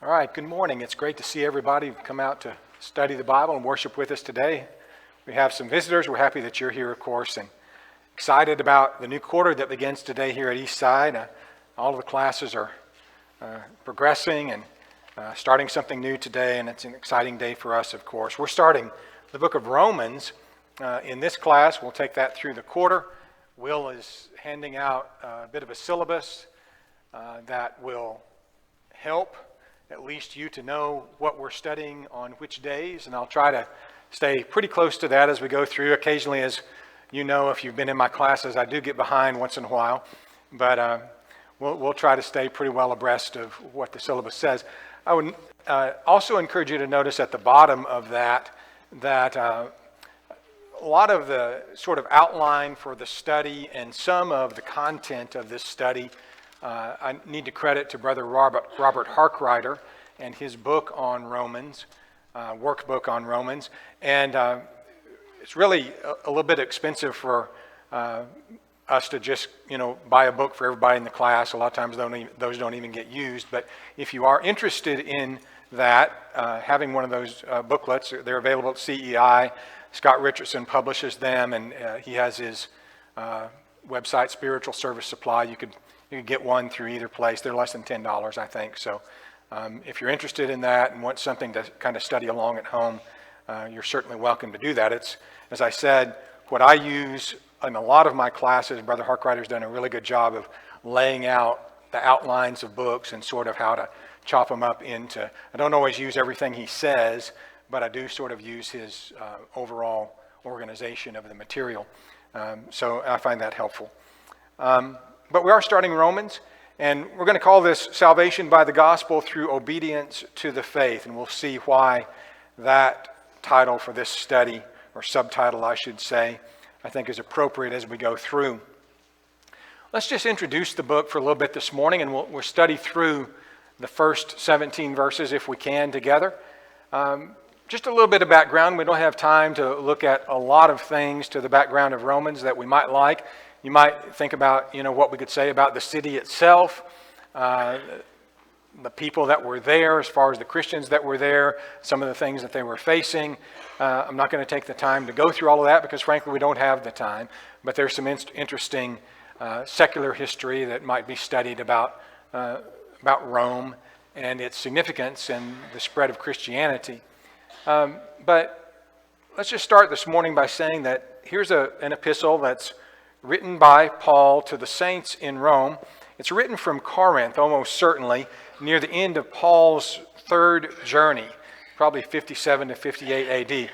All right, good morning. It's great to see everybody come out to study the Bible and worship with us today. We have some visitors. We're happy that you're here, of course, and excited about the new quarter that begins today here at Eastside. All of the classes are progressing and starting something new today, and it's an exciting day for us, of course. We're starting the book of Romans in this class. We'll take that through the quarter. Will is handing out a bit of a syllabus that will help at least you to know what we're studying on which days, and I'll try to stay pretty close to that as we go through. Occasionally, as you know, if you've been in my classes, I do get behind once in a while, but we'll try to stay pretty well abreast of what the syllabus says. I would also encourage you to notice at the bottom of that a lot of the sort of outline for the study and some of the content of this study I need to credit to Brother Robert Harkrider and his book on Romans, workbook on Romans. And it's really a little bit expensive for us to just, buy a book for everybody in the class. A lot of times those don't even get used. But if you are interested in that, having one of those booklets, they're available at CEI. Scott Richardson publishes them, and he has his website, Spiritual Service Supply. You could get one through either place. They're less than $10, I think. So if you're interested in that and want something to kind of study along at home, you're certainly welcome to do that. It's, as I said, what I use in a lot of my classes. Brother Harkrider's done a really good job of laying out the outlines of books and sort of how to chop them up into. I don't always use everything he says, but I do sort of use his overall organization of the material. So I find that helpful. But we are starting Romans, and we're going to call this Salvation by the Gospel through Obedience to the Faith, and we'll see why that title for this study, or subtitle I should say, I think is appropriate as we go through. Let's just introduce the book for a little bit this morning, and we'll study through the first 17 verses if we can together. Just a little bit of background. We don't have time to look at a lot of things to the background of Romans that we might like. You might think about, what we could say about the city itself, the people that were there, as far as the Christians that were there, some of the things that they were facing. I'm not going to take the time to go through all of that because, frankly, we don't have the time. But there's some interesting secular history that might be studied about Rome and its significance and the spread of Christianity. But let's just start this morning by saying that here's an epistle that's written by Paul to the saints in Rome. It's written from Corinth, almost certainly, near the end of Paul's third journey, probably 57 to 58 AD.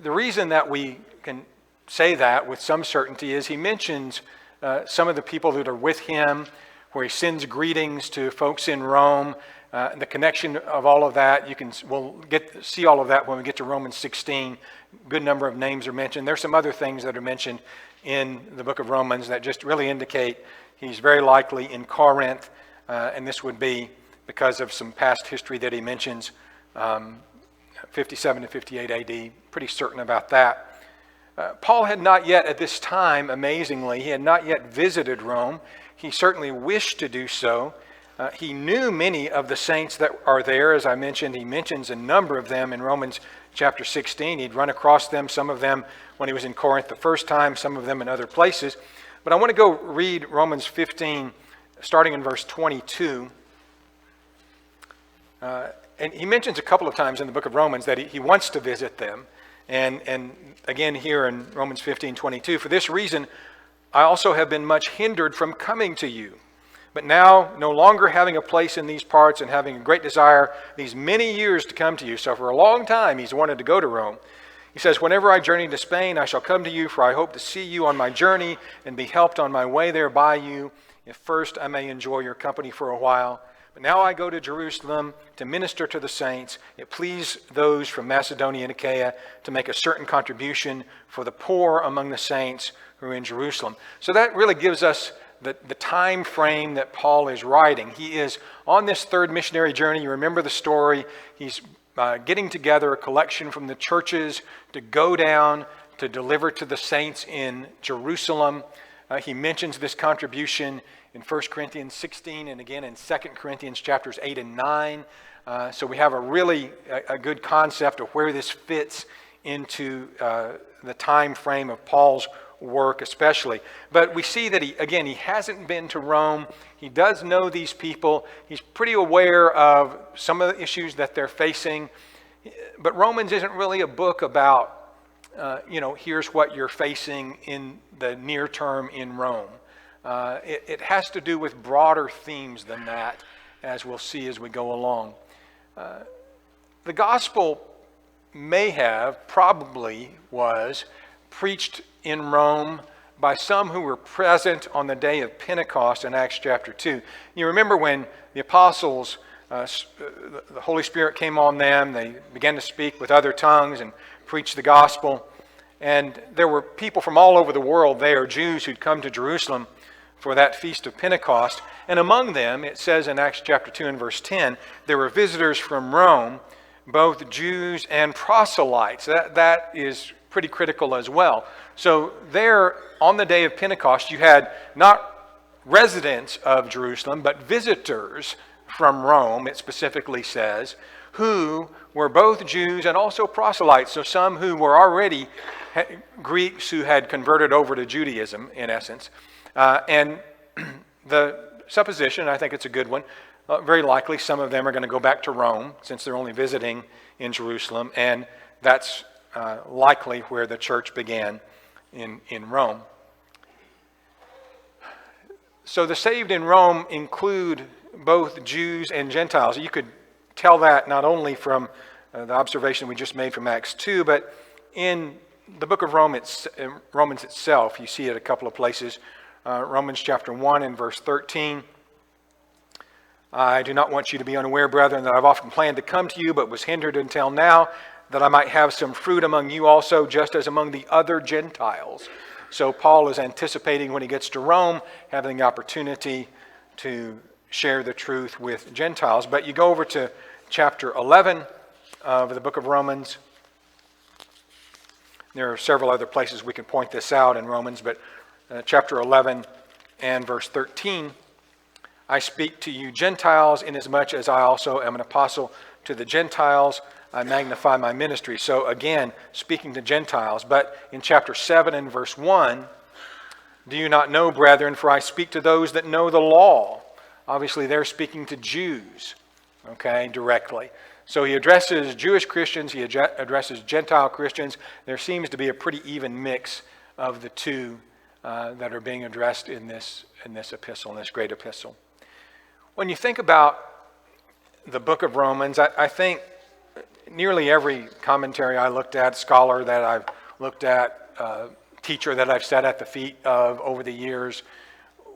The reason that we can say that with some certainty is he mentions some of the people that are with him, where he sends greetings to folks in Rome. The connection of all of that, we'll see all of that when we get to Romans 16. Good number of names are mentioned. There's some other things that are mentioned in the book of Romans that just really indicate he's very likely in Corinth, and this would be because of some past history that he mentions, 57 to 58 AD, pretty certain about that. Paul had not yet at this time, amazingly, he had not yet visited Rome. He certainly wished to do so. He knew many of the saints that are there. As I mentioned, he mentions a number of them in Romans chapter 16. He'd run across them, some of them when he was in Corinth the first time, some of them in other places. But I want to go read Romans 15, starting in verse 22. And he mentions a couple of times in the book of Romans that he wants to visit them. And again here in Romans 15, 22, for this reason, I also have been much hindered from coming to you. But now, no longer having a place in these parts and having a great desire these many years to come to you. So for a long time, he's wanted to go to Rome. He says, whenever I journey to Spain, I shall come to you, for I hope to see you on my journey and be helped on my way there by you, if first I may enjoy your company for a while. But now I go to Jerusalem to minister to the saints. It pleased those from Macedonia and Achaia to make a certain contribution for the poor among the saints who are in Jerusalem. So that really gives us the time frame that Paul is writing. He is on this third missionary journey. You remember the story. He's getting together a collection from the churches to go down to deliver to the saints in Jerusalem. He mentions this contribution in 1 Corinthians 16 and again in 2 Corinthians chapters 8 and 9. So we have a really a good concept of where this fits into the time frame of Paul's work especially. But we see that he hasn't been to Rome. He does know these people. He's pretty aware of some of the issues that they're facing. But Romans isn't really a book about, here's what you're facing in the near term in Rome. It has to do with broader themes than that, as we'll see as we go along. The gospel probably was preached in Rome by some who were present on the day of Pentecost in Acts chapter 2. You remember when the apostles, the Holy Spirit came on them, they began to speak with other tongues and preach the gospel. And there were people from all over the world there, Jews who'd come to Jerusalem for that feast of Pentecost. And among them, it says in Acts chapter 2 and verse 10, there were visitors from Rome, both Jews and proselytes. That is pretty critical as well. So there, on the day of Pentecost, you had not residents of Jerusalem, but visitors from Rome, it specifically says, who were both Jews and also proselytes. So some who were already Greeks who had converted over to Judaism, in essence. And the supposition, I think it's a good one, very likely some of them are going to go back to Rome since they're only visiting in Jerusalem, and that's likely where the church began in Rome. So the saved in Rome include both Jews and Gentiles. You could tell that not only from the observation we just made from Acts 2, but in the book of Romans itself, you see it a couple of places. Romans chapter 1 and verse 13. I do not want you to be unaware, brethren, that I've often planned to come to you, but was hindered until now, that I might have some fruit among you also, just as among the other Gentiles. So Paul is anticipating when he gets to Rome, having the opportunity to share the truth with Gentiles. But you go over to chapter 11 of the book of Romans. There are several other places we can point this out in Romans, but chapter 11 and verse 13, I speak to you Gentiles, inasmuch as I also am an apostle to the Gentiles. I magnify my ministry. So again, speaking to Gentiles. But in chapter 7 and verse 1, do you not know, brethren, for I speak to those that know the law. Obviously, they're speaking to Jews, directly. So he addresses Jewish Christians, he addresses Gentile Christians. There seems to be a pretty even mix of the two that are being addressed in this epistle, in this great epistle. When you think about the book of Romans, I think nearly every commentary I looked at, scholar that I've looked at, teacher that I've sat at the feet of over the years,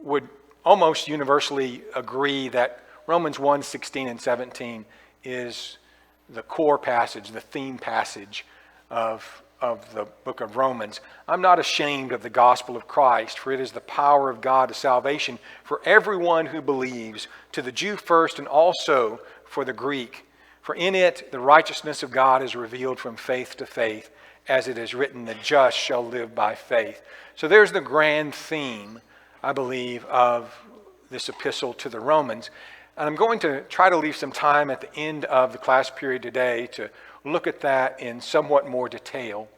would almost universally agree that Romans 1, 16 and 17 is the core passage, the theme passage of the book of Romans. I'm not ashamed of the gospel of Christ, for it is the power of God to salvation for everyone who believes, to the Jew first and also for the Greek. For in it the righteousness of God is revealed from faith to faith, as it is written, the just shall live by faith. So there's the grand theme, I believe, of this epistle to the Romans. And I'm going to try to leave some time at the end of the class period today to look at that in somewhat more detail.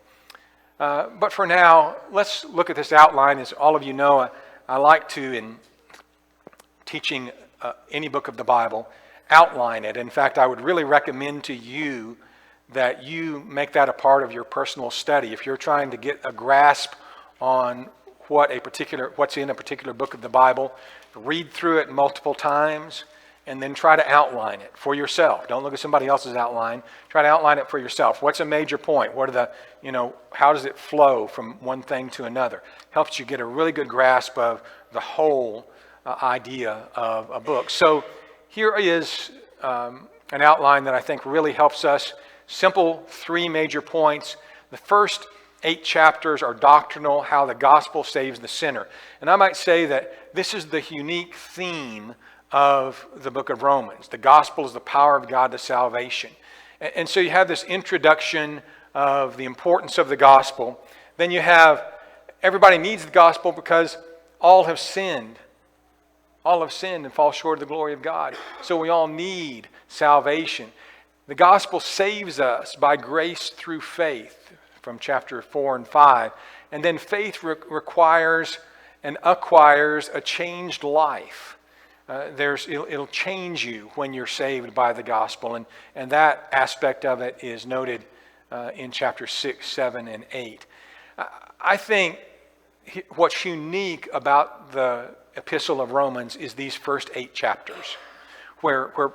But for now, let's look at this outline. As all of you know, I like to, in teaching any book of the Bible, outline it. In fact, I would really recommend to you that you make that a part of your personal study. If you're trying to get a grasp on what's in a particular book of the Bible, read through it multiple times and then try to outline it for yourself. Don't look at somebody else's outline. Try to outline it for yourself. What's a major point? What are how does it flow from one thing to another? Helps you get a really good grasp of the whole idea of a book. So here is an outline that I think really helps us. Simple 3 major points. The first 8 chapters are doctrinal, how the gospel saves the sinner. And I might say that this is the unique theme of the book of Romans. The gospel is the power of God to salvation. And so you have this introduction of the importance of the gospel. Then you have everybody needs the gospel because all have sinned All have sinned and fall short of the glory of God. So we all need salvation. The gospel saves us by grace through faith, from chapter 4 and 5. And then faith requires and acquires a changed life. It'll change you when you're saved by the gospel. And that aspect of it is noted in chapter 6, 7, and 8. I think what's unique about the Epistle of Romans is these first 8 chapters, where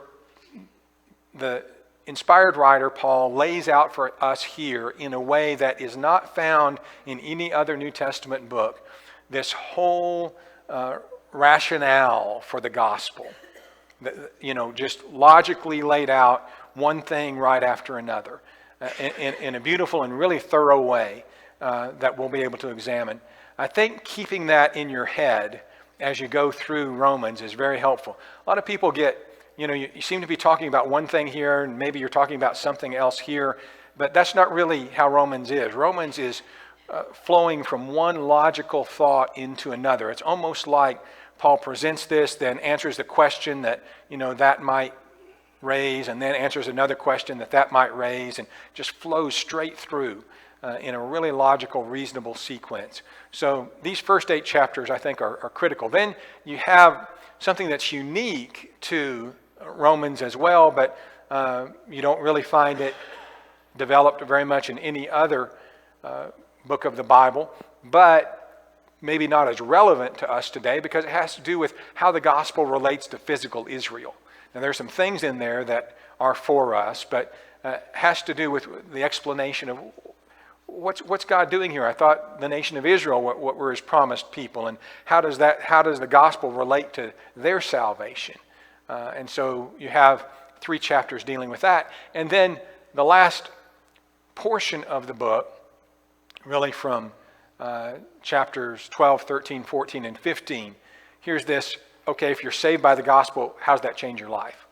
the inspired writer Paul lays out for us here in a way that is not found in any other New Testament book, this whole rationale for the gospel. Just logically laid out, one thing right after another, in a beautiful and really thorough way that we'll be able to examine. I think keeping that in your head as you go through Romans is very helpful. A lot of people you seem to be talking about one thing here, and maybe you're talking about something else here, but that's not really how Romans is. Romans is flowing from one logical thought into another. It's almost like Paul presents this, then answers the question that that might raise, and then answers another question that might raise, and just flows straight through in a really logical, reasonable sequence. So these first 8 chapters, I think, are critical. Then you have something that's unique to Romans as well, but you don't really find it developed very much in any other book of the Bible, but maybe not as relevant to us today because it has to do with how the gospel relates to physical Israel. Now, there's some things in there that are for us, but has to do with the explanation of what's God doing here. I thought the nation of Israel, what were his promised people, and how does the gospel relate to their salvation? And so you have 3 chapters dealing with that. And then the last portion of the book, really from chapters 12, 13, 14, and 15, here's this, okay, if you're saved by the gospel, how does that change your life?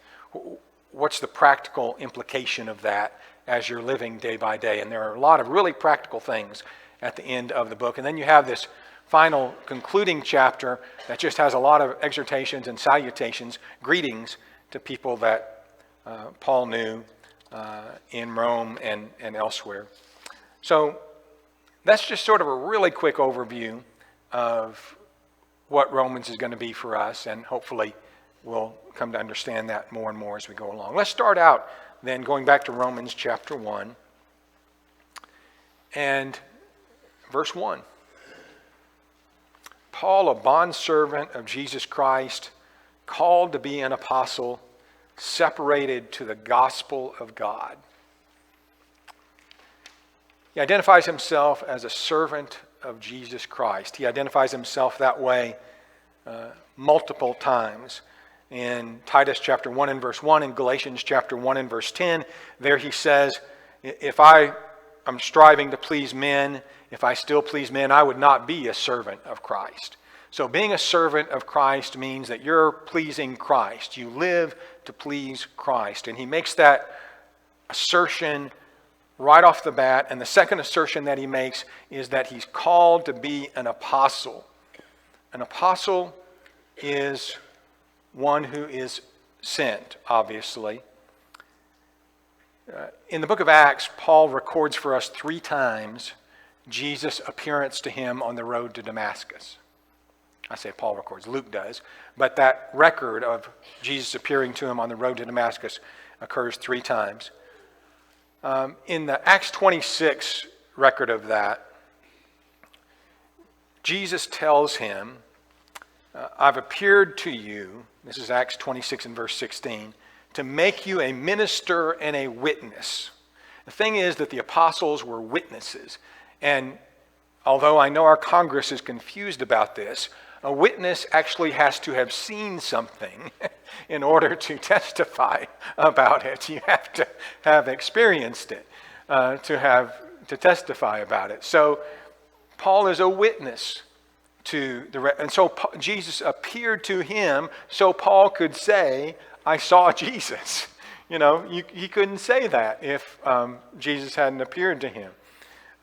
What's the practical implication of that as you're living day by day? And there are a lot of really practical things at the end of the book. And then you have this final concluding chapter that just has a lot of exhortations and salutations, greetings to people that Paul knew in Rome and elsewhere. So that's just sort of a really quick overview of what Romans is going to be for us, and hopefully we'll come to understand that more and more as we go along. Let's start out then going back to Romans chapter 1 and verse 1. Paul, a bondservant of Jesus Christ, called to be an apostle, separated to the gospel of God. He identifies himself as a servant of Jesus Christ. He identifies himself that way multiple times. In Titus chapter 1 and verse 1, in Galatians chapter 1 and verse 10, there he says, if I'm striving to please men, if I still please men, I would not be a servant of Christ. So being a servant of Christ means that you're pleasing Christ. You live to please Christ. And he makes that assertion right off the bat. And the second assertion that he makes is that he's called to be an apostle. An apostle is one who is sent, obviously. In the book of Acts, Paul records for us 3 times Jesus' appearance to him on the road to Damascus. I say Paul records, Luke does, but that record of Jesus appearing to him on the road to Damascus occurs 3 times. In the Acts 26 record of that, Jesus tells him, I've appeared to you, this is Acts 26 and verse 16, to make you a minister and a witness. The thing is that the apostles were witnesses. And although I know our Congress is confused about this, a witness actually has to have seen something in order to testify about it. You have to have experienced it to testify about it. So Paul is a witness and so Jesus appeared to him so Paul could say, I saw Jesus. He couldn't say that if Jesus hadn't appeared to him.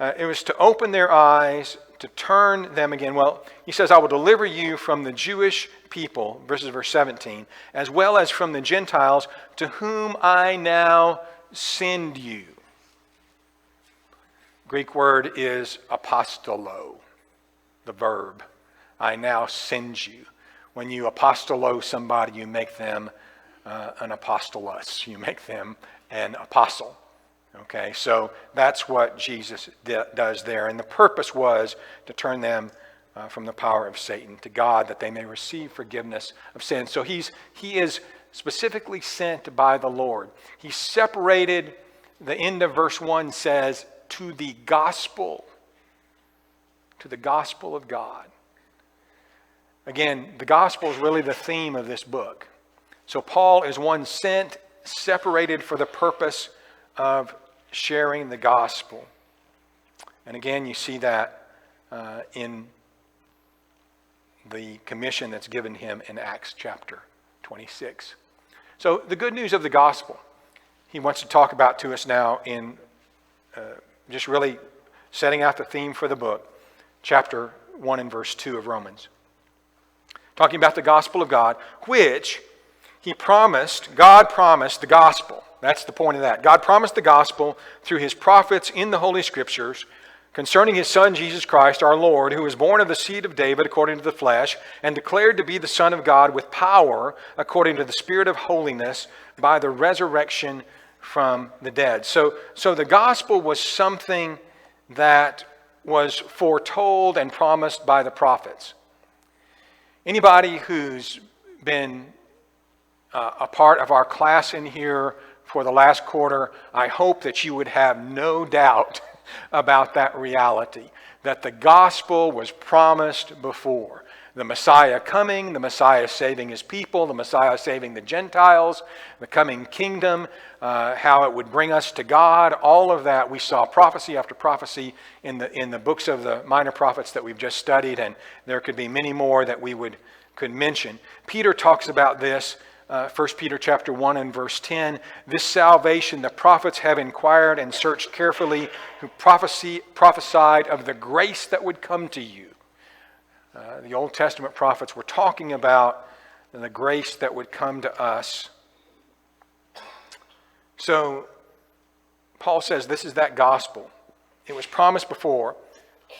It was to open their eyes, to turn them again. Well, he says, I will deliver you from the Jewish people, verse 17, as well as from the Gentiles, to whom I now send you. Greek word is apostolo, the verb. I now send you. When you apostolo somebody, you make them an apostolos. You make them an apostle. Okay, so that's what Jesus does there. And the purpose was to turn them from the power of Satan to God, that they may receive forgiveness of sin. So he is specifically sent by the Lord. He separated, the end of verse 1 says, to the gospel of God. Again, the gospel is really the theme of this book. So Paul is one sent, separated for the purpose of sharing the gospel. And again, you see that in the commission that's given him in Acts chapter 26. So the good news of the gospel, he wants to talk about to us now in just really setting out the theme for the book, chapter 1 and verse 2 of Romans. Talking about the gospel of God, which God promised the gospel. That's the point of that. God promised the gospel through his prophets in the Holy Scriptures concerning his Son, Jesus Christ, our Lord, who was born of the seed of David according to the flesh, and declared to be the Son of God with power according to the Spirit of holiness by the resurrection from the dead. So the gospel was something that was foretold and promised by the prophets. Anybody who's been a part of our class in here for the last quarter, I hope that you would have no doubt about that reality, that the gospel was promised before. The Messiah coming, the Messiah saving his people, the Messiah saving the Gentiles, the coming kingdom, how it would bring us to God, all of that. We saw prophecy after prophecy in the books of the minor prophets that we've just studied, and there could be many more that we could mention. Peter talks about this, 1 Peter chapter 1 and verse 10. This salvation the prophets have inquired and searched carefully, who prophesied of the grace that would come to you. The Old Testament prophets were talking about the grace that would come to us. So Paul says this is that gospel. It was promised before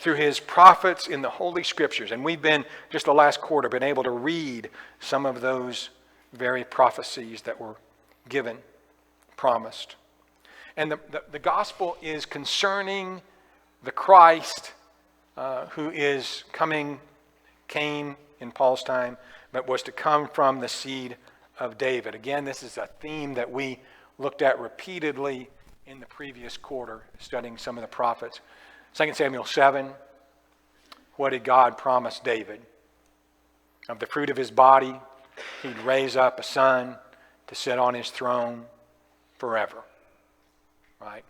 through his prophets in the Holy Scriptures. And we've been, just the last quarter, been able to read some of those very prophecies that were given, promised. And the gospel is concerning the Christ who came in Paul's time, but was to come from the seed of David. Again, this is a theme that we looked at repeatedly in the previous quarter, studying some of the prophets. 2 Samuel 7, what did God promise David? Of the fruit of his body, he'd raise up a son to sit on his throne forever. Right?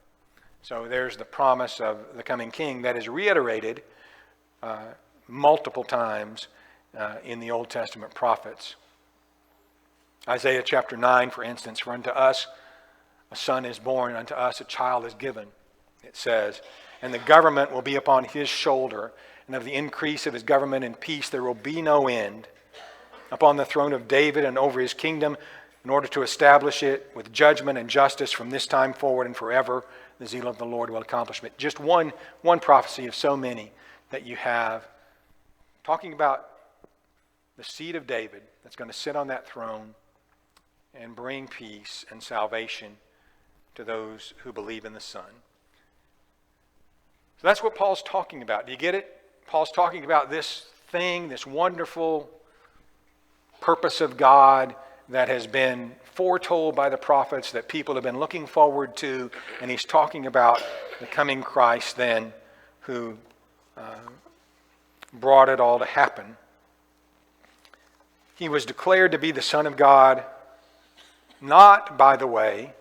So there's the promise of the coming king that is reiterated multiple times in the Old Testament prophets. Isaiah chapter 9, for instance, for unto us a son is born, unto us a child is given, it says, and the government will be upon his shoulder, and of the increase of his government and peace there will be no end, upon the throne of David and over his kingdom, in order to establish it with judgment and justice from this time forward and forever. The zeal of the Lord will accomplish it. Just one prophecy of so many that you have, talking about the seed of David that's going to sit on that throne and bring peace and salvation to those who believe in the Son. So that's what Paul's talking about. Do you get it? Paul's talking about this thing, this wonderful purpose of God that has been foretold by the prophets, that people have been looking forward to, and he's talking about the coming Christ then, who brought it all to happen. He was declared to be the Son of God, not, by the way,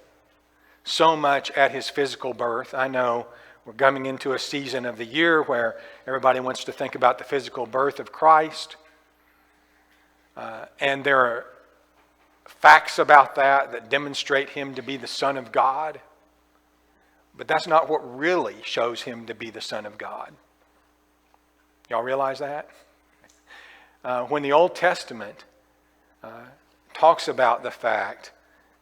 so much at his physical birth. I know we're coming into a season of the year where everybody wants to think about the physical birth of Christ. And there are facts about that demonstrate him to be the Son of God. But that's not what really shows him to be the Son of God. Y'all realize that? When the Old Testament talks about the fact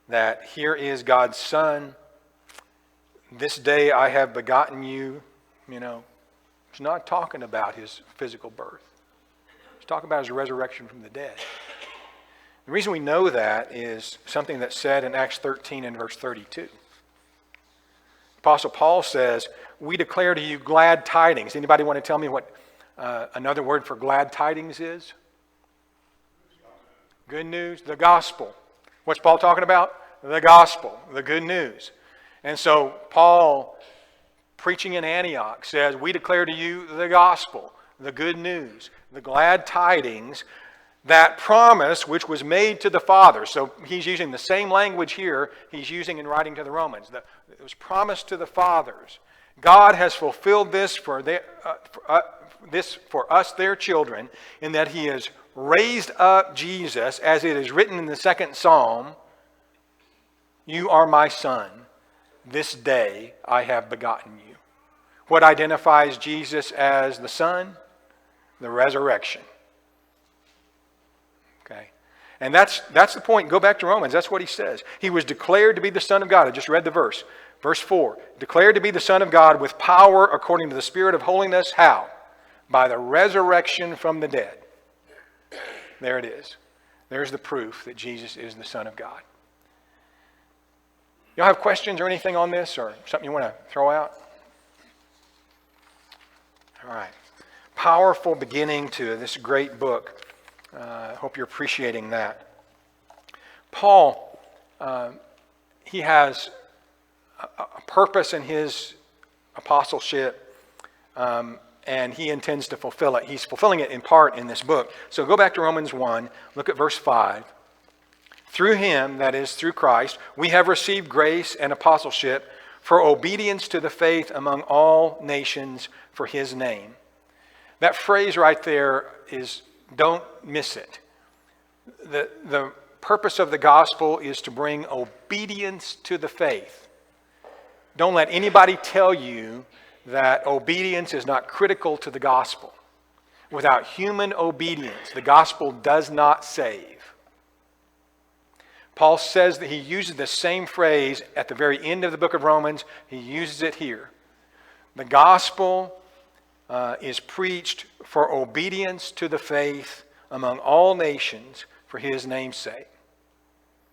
that here is God's Son, this day I have begotten you, it's not talking about his physical birth. It's talking about his resurrection from the dead. The reason we know that is something that's said in Acts 13 and verse 32. Apostle Paul says, we declare to you glad tidings. Anybody want to tell me what another word for glad tidings is? Good news, the gospel. What's Paul talking about? The gospel, the good news. And so Paul, preaching in Antioch, says, we declare to you the gospel, the good news, the glad tidings, that promise which was made to the fathers. So he's using the same language here he's using in writing to the Romans. It was promised to the fathers. God has fulfilled this for us, their children, in that he has raised up Jesus, as it is written in the second Psalm, you are my son. This day I have begotten you. What identifies Jesus as the Son? The resurrection. Okay. And that's the point. Go back to Romans. That's what he says. He was declared to be the Son of God. I just read the verse. Verse 4. Declared to be the Son of God with power according to the Spirit of holiness. How? By the resurrection from the dead. There it is. There's the proof that Jesus is the Son of God. Y'all have questions or anything on this, or something you want to throw out? All right. Powerful beginning to this great book. I hope you're appreciating that. Paul, he has a purpose in his apostleship, and he intends to fulfill it. He's fulfilling it in part in this book. So go back to Romans 1, look at verse 5. Through him, that is, through Christ, we have received grace and apostleship for obedience to the faith among all nations for his name. That phrase right there is, don't miss it. The purpose of the gospel is to bring obedience to the faith. Don't let anybody tell you that obedience is not critical to the gospel. Without human obedience, the gospel does not save. Paul says that he uses the same phrase at the very end of the book of Romans. He uses it here. The gospel is preached for obedience to the faith among all nations for his name's sake.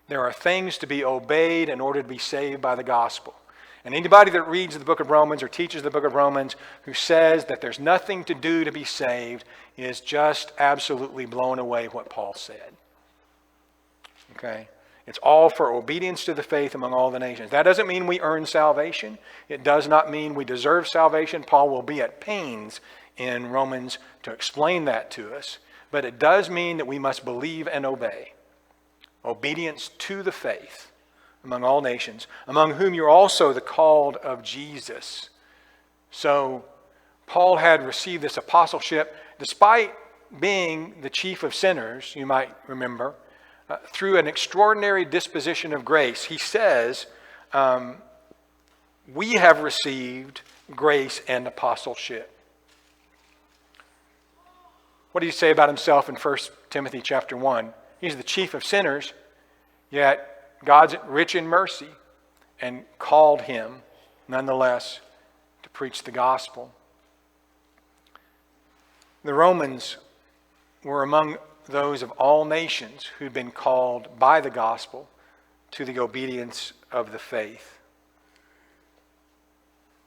There are things to be obeyed in order to be saved by the gospel. And anybody that reads the book of Romans or teaches the book of Romans who says that there's nothing to do to be saved is just absolutely blown away what Paul said. Okay? It's all for obedience to the faith among all the nations. That doesn't mean we earn salvation. It does not mean we deserve salvation. Paul will be at pains in Romans to explain that to us. But it does mean that we must believe and obey. Obedience to the faith among all nations, among whom you're also the called of Jesus. So Paul had received this apostleship despite being the chief of sinners, you might remember, through an extraordinary disposition of grace. He says, we have received grace and apostleship. What did he say about himself in 1 Timothy chapter 1? He's the chief of sinners, yet God's rich in mercy and called him, nonetheless, to preach the gospel. The Romans were among those of all nations who'd been called by the gospel to the obedience of the faith.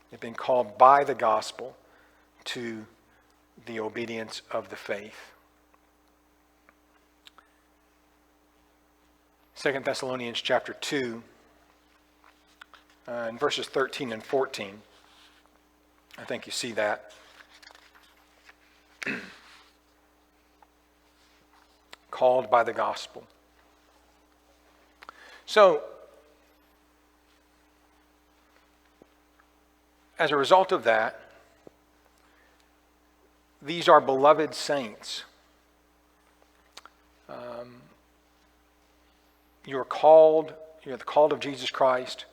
They've been called by the gospel to the obedience of the faith. 2 Thessalonians chapter 2, in verses 13 and 14. I think you see that. Called by the gospel. So, as a result of that, these are beloved saints. You're the called of Jesus Christ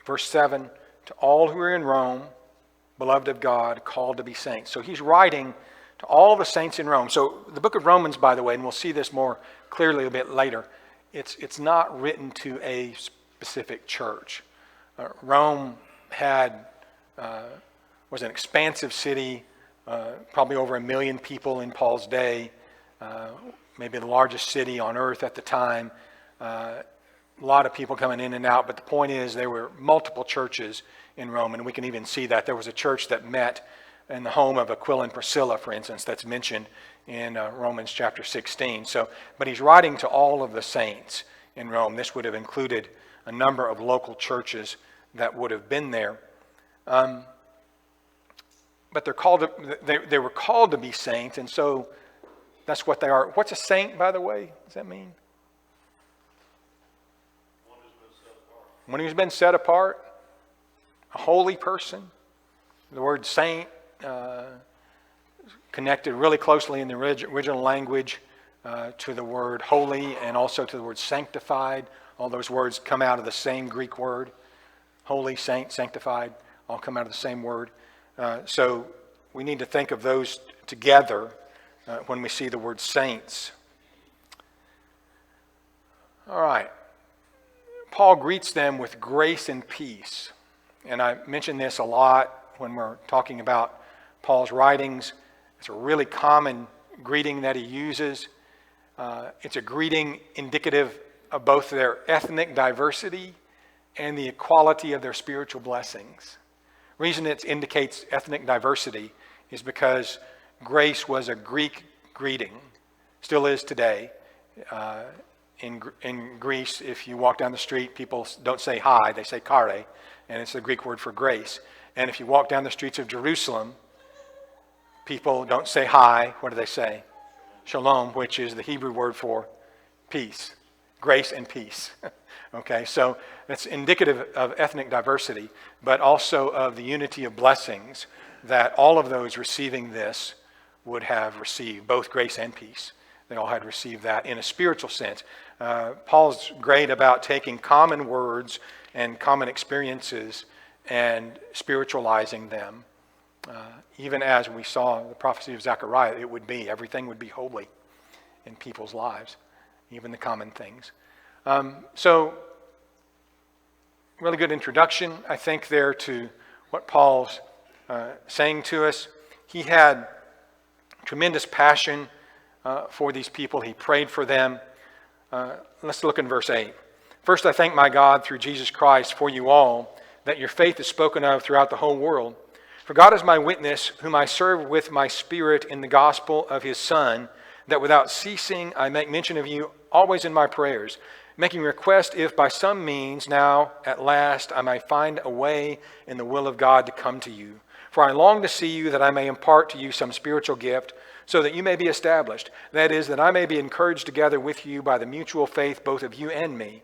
verse 7, to all who are in Rome, beloved of God, called to be saints. So he's writing to all the saints in Rome. So the book of Romans, by the way, and we'll see this more clearly a bit later, it's not written to a specific church. Rome was an expansive city, probably over 1 million people in Paul's day, maybe the largest city on earth at the time. A lot of people coming in and out, but the point is there were multiple churches in Rome, and we can even see that. There was a church that met in the home of Aquila and Priscilla, for instance, that's mentioned in Romans chapter 16. But he's writing to all of the saints in Rome. This would have included a number of local churches that would have been there. But they were called to be saints, and so that's what they are. What's a saint, by the way? Does that mean? One who's been set apart, a holy person. The word saint connected really closely in the original language to the word holy and also to the word sanctified. All those words come out of the same Greek word. Holy, saint, sanctified, all come out of the same word. So we need to think of those together when we see the word saints. All right. Paul greets them with grace and peace. And I mention this a lot when we're talking about Paul's writings. It's a really common greeting that he uses. It's a greeting indicative of both their ethnic diversity and the equality of their spiritual blessings. The reason it indicates ethnic diversity is because grace was a Greek greeting, still is today. In Greece, if you walk down the street, people don't say hi, they say kare, and it's the Greek word for grace. And if you walk down the streets of Jerusalem, people don't say hi, what do they say? Shalom, which is the Hebrew word for peace, grace and peace. Okay, so it's indicative of ethnic diversity, but also of the unity of blessings that all of those receiving this would have received, both grace and peace. They all had received that in a spiritual sense. Paul's great about taking common words and common experiences and spiritualizing them. Even as we saw the prophecy of Zechariah, everything would be holy in people's lives, even the common things. So, really good introduction, I think, there to what Paul's saying to us. He had tremendous passion for these people. He prayed for them. Let's look in verse 8. First, I thank my God through Jesus Christ for you all, that your faith is spoken of throughout the whole world. For God is my witness, whom I serve with my spirit in the gospel of his Son, that without ceasing I make mention of you always in my prayers, making request if by some means now at last I may find a way in the will of God to come to you. For I long to see you, that I may impart to you some spiritual gift, so that you may be established. That is, that I may be encouraged together with you by the mutual faith both of you and me.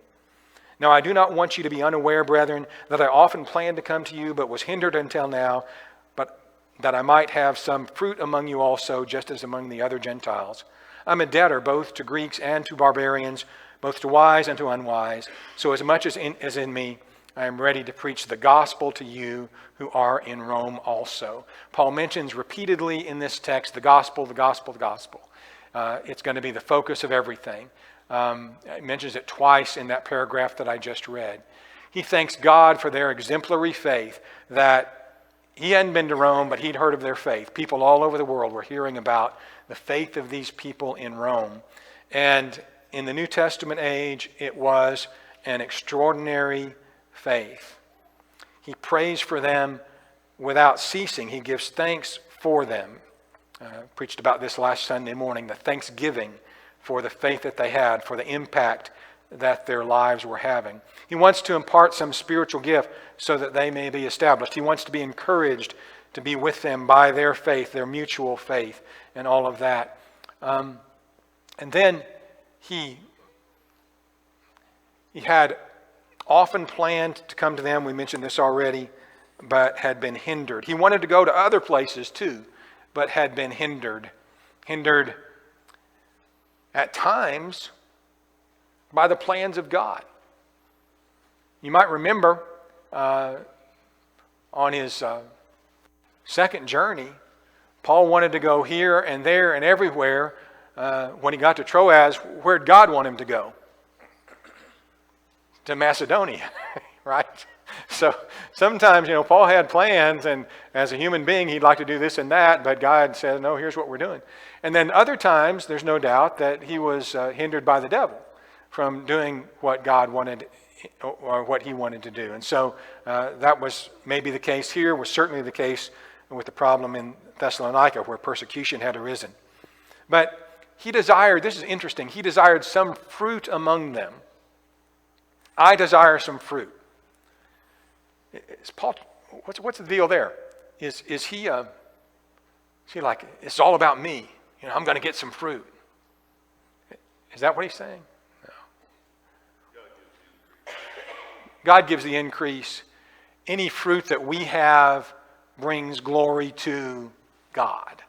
Now I do not want you to be unaware, brethren, that I often planned to come to you, but was hindered until now, but that I might have some fruit among you also, just as among the other Gentiles. I'm a debtor both to Greeks and to barbarians, both to wise and to unwise. So as much as in me, I am ready to preach the gospel to you who are in Rome also. Paul mentions repeatedly in this text the gospel, the gospel, the gospel. It's going to be the focus of everything. He mentions it twice in that paragraph that I just read. He thanks God for their exemplary faith, that he hadn't been to Rome, but he'd heard of their faith. People all over the world were hearing about the faith of these people in Rome. And in the New Testament age, it was an extraordinary faith. He prays for them without ceasing. He gives thanks for them. Preached about this last Sunday morning, the thanksgiving for the faith that they had, for the impact that their lives were having. He wants to impart some spiritual gift so that they may be established. He wants to be encouraged to be with them by their faith, their mutual faith, and all of that. And then he had often planned to come to them. We mentioned this already, but had been hindered. He wanted to go to other places too, but had been hindered. Hindered at times by the plans of God. You might remember on his second journey, Paul wanted to go here and there and everywhere. When he got to Troas, where'd God want him to go? To Macedonia, right? So sometimes, Paul had plans, and as a human being, he'd like to do this and that, but God said, no, here's what we're doing. And then other times, there's no doubt that he was hindered by the devil from doing what God wanted or what he wanted to do. And so that was maybe the case here, was certainly the case with the problem in Thessalonica where persecution had arisen. But he desired, this is interesting, he desired some fruit among them. I desire some fruit. Is Paul, what's the deal there? Is he like, it's all about me? I'm going to get some fruit. Is that what he's saying? No. God gives the increase. Any fruit that we have brings glory to God.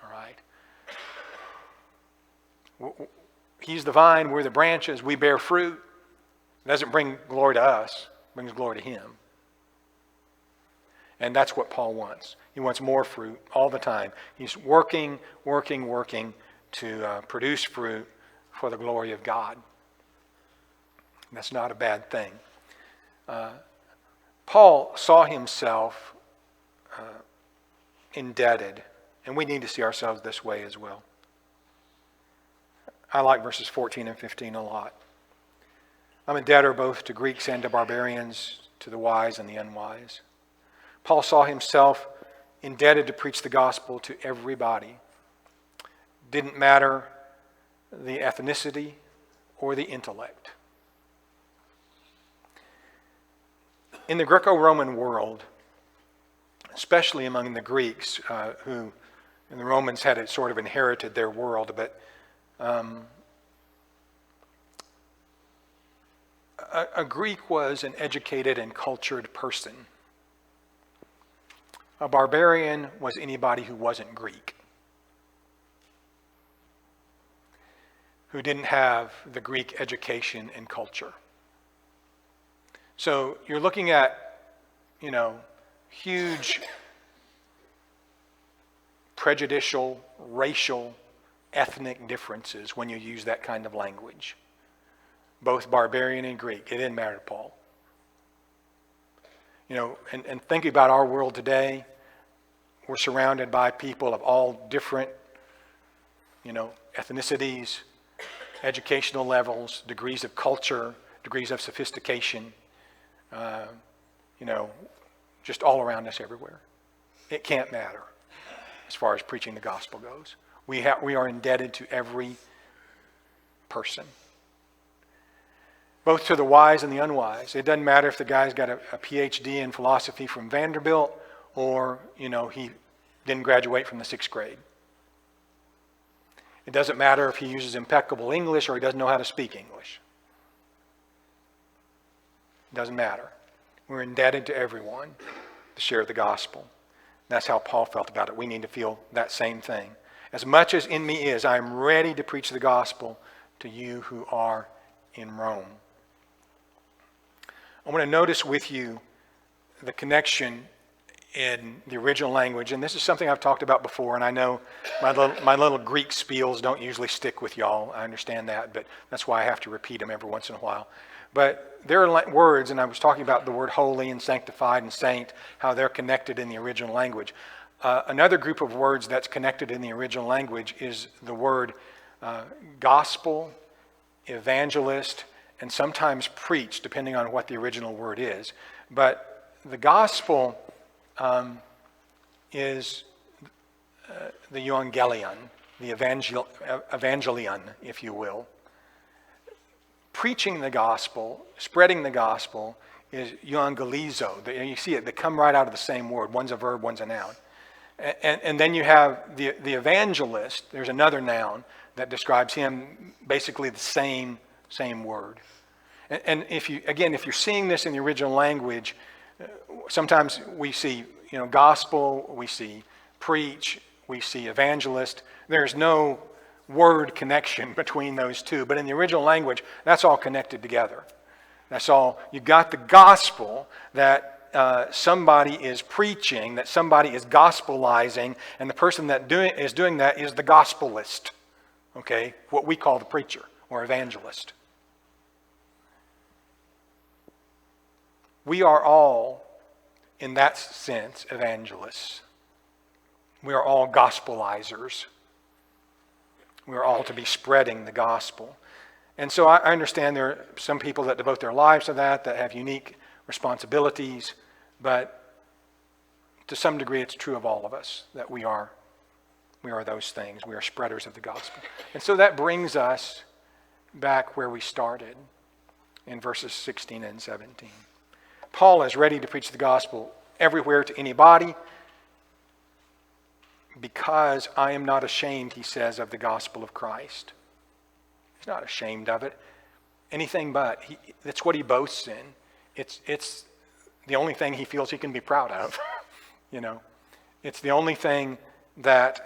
All right? He's the vine, we're the branches, we bear fruit. It doesn't bring glory to us, it brings glory to him. And that's what Paul wants. He wants more fruit all the time. He's working to produce fruit for the glory of God. And that's not a bad thing. Paul saw himself indebted, and we need to see ourselves this way as well. I like verses 14 and 15 a lot. I'm a debtor both to Greeks and to barbarians, to the wise and the unwise. Paul saw himself indebted to preach the gospel to everybody. Didn't matter the ethnicity or the intellect. In the Greco-Roman world, especially among the Greeks, who and the Romans had sort of inherited their world, but a Greek was an educated and cultured person. A barbarian was anybody who wasn't Greek, who didn't have the Greek education and culture. So you're looking at, huge prejudicial, racial, ethnic differences when you use that kind of language. Both barbarian and Greek. It didn't matter to Paul. And thinking about our world today, we're surrounded by people of all different, ethnicities, educational levels, degrees of culture, degrees of sophistication, just all around us everywhere. It can't matter as far as preaching the gospel goes. We are indebted to every person, both to the wise and the unwise. It doesn't matter if the guy's got a PhD in philosophy from Vanderbilt or, he didn't graduate from the 6th grade. It doesn't matter if he uses impeccable English or he doesn't know how to speak English. It doesn't matter. We're indebted to everyone to share the gospel. That's how Paul felt about it. We need to feel that same thing. As much as in me is, I am ready to preach the gospel to you who are in Rome. I want to notice with you the connection in the original language, and this is something I've talked about before, and I know my little Greek spiels don't usually stick with y'all. I understand that, but that's why I have to repeat them every once in a while. But there are words, and I was talking about the word holy and sanctified and saint, how they're connected in the original language. Another group of words that's connected in the original language is the word gospel, evangelist, and sometimes preach, depending on what the original word is. But the gospel is the euangelion, the evangelion, if you will. Preaching the gospel, spreading the gospel is euangelizo. You see it, they come right out of the same word. One's a verb, one's a noun. And then you have the evangelist. There's another noun that describes him, basically the same word. And if you're seeing this in the original language, sometimes we see, gospel, we see preach, we see evangelist. There's no word connection between those two, but in the original language, that's all connected together. That's all. You got the gospel that somebody is preaching, that somebody is gospelizing, and the person that is doing that is the gospelist. Okay? What we call the preacher or evangelist. We are all, in that sense, evangelists. We are all gospelizers. We are all to be spreading the gospel. And so I understand there are some people that devote their lives to that have unique responsibilities, but to some degree it's true of all of us that we are those things. We are spreaders of the gospel. And so that brings us back where we started in verses 16 and 17. Paul is ready to preach the gospel everywhere to anybody because I am not ashamed, he says, of the gospel of Christ. He's not ashamed of it. Anything but. That's what he boasts in. It's the only thing he feels he can be proud of. You know, it's the only thing that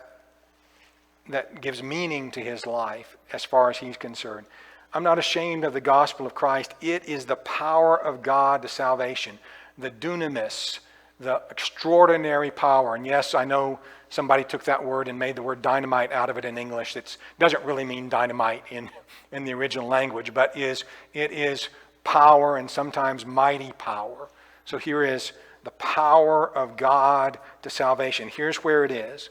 gives meaning to his life as far as he's concerned. I'm not ashamed of the gospel of Christ. It is the power of God to salvation, the dunamis, the extraordinary power. And yes, I know somebody took that word and made the word dynamite out of it in English. It doesn't really mean dynamite in the original language, but it is power and sometimes mighty power. So here is the power of God to salvation. Here's where it is.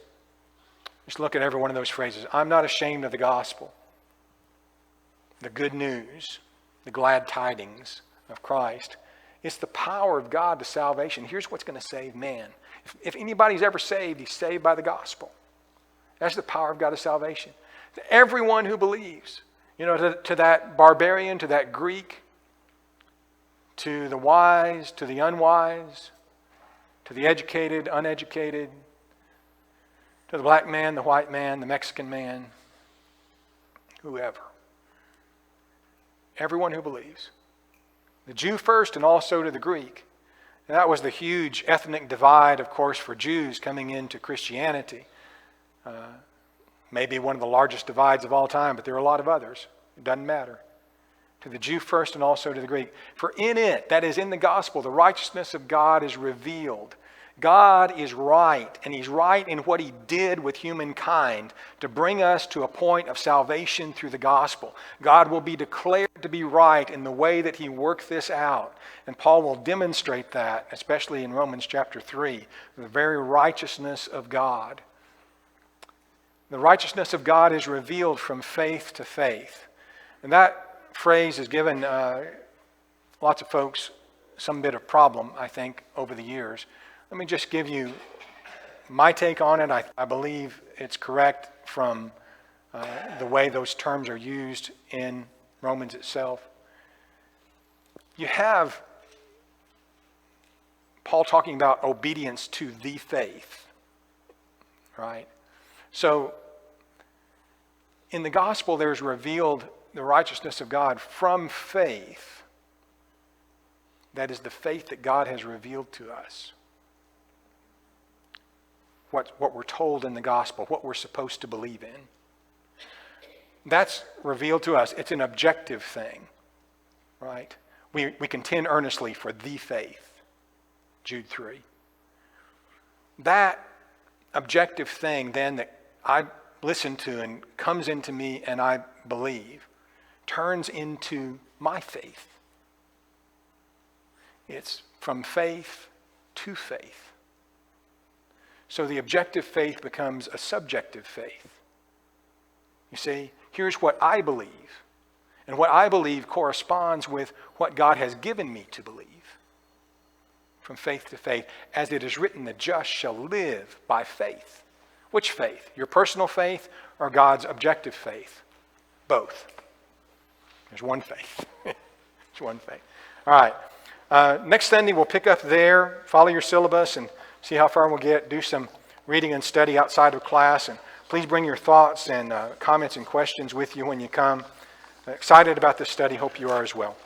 Just look at every one of those phrases. I'm not ashamed of the gospel. The good news, the glad tidings of Christ. It's the power of God to salvation. Here's what's going to save man. If anybody's ever saved, he's saved by the gospel. That's the power of God to salvation. To everyone who believes, to that barbarian, to that Greek, to the wise, to the unwise, to the educated, uneducated, to the black man, the white man, the Mexican man, whoever. Everyone who believes. The Jew first and also to the Greek. And that was the huge ethnic divide, of course, for Jews coming into Christianity. Maybe one of the largest divides of all time, but there are a lot of others. It doesn't matter. To the Jew first and also to the Greek. For in it, that is in the gospel, the righteousness of God is revealed. God is right, and he's right in what he did with humankind to bring us to a point of salvation through the gospel. God will be declared to be right in the way that he worked this out. And Paul will demonstrate that, especially in Romans chapter 3, the very righteousness of God. The righteousness of God is revealed from faith to faith. And that phrase has given lots of folks some bit of problem, I think, over the years. Let me just give you my take on it. I believe it's correct from the way those terms are used in Romans itself. You have Paul talking about obedience to the faith, right? So in the gospel, there's revealed the righteousness of God from faith. That is the faith that God has revealed to us. What we're told in the gospel, what we're supposed to believe in. That's revealed to us. It's an objective thing, right? We contend earnestly for the faith, Jude 3. That objective thing then that I listen to and comes into me and I believe turns into my faith. It's from faith to faith. So the objective faith becomes a subjective faith. You see, here's what I believe. And what I believe corresponds with what God has given me to believe. From faith to faith. As it is written, the just shall live by faith. Which faith? Your personal faith or God's objective faith? Both. There's one faith. There's one faith. All right. Next Sunday we'll pick up there. Follow your syllabus and see how far we'll get. Do some reading and study outside of class. And please bring your thoughts and comments and questions with you when you come. Excited about this study. Hope you are as well.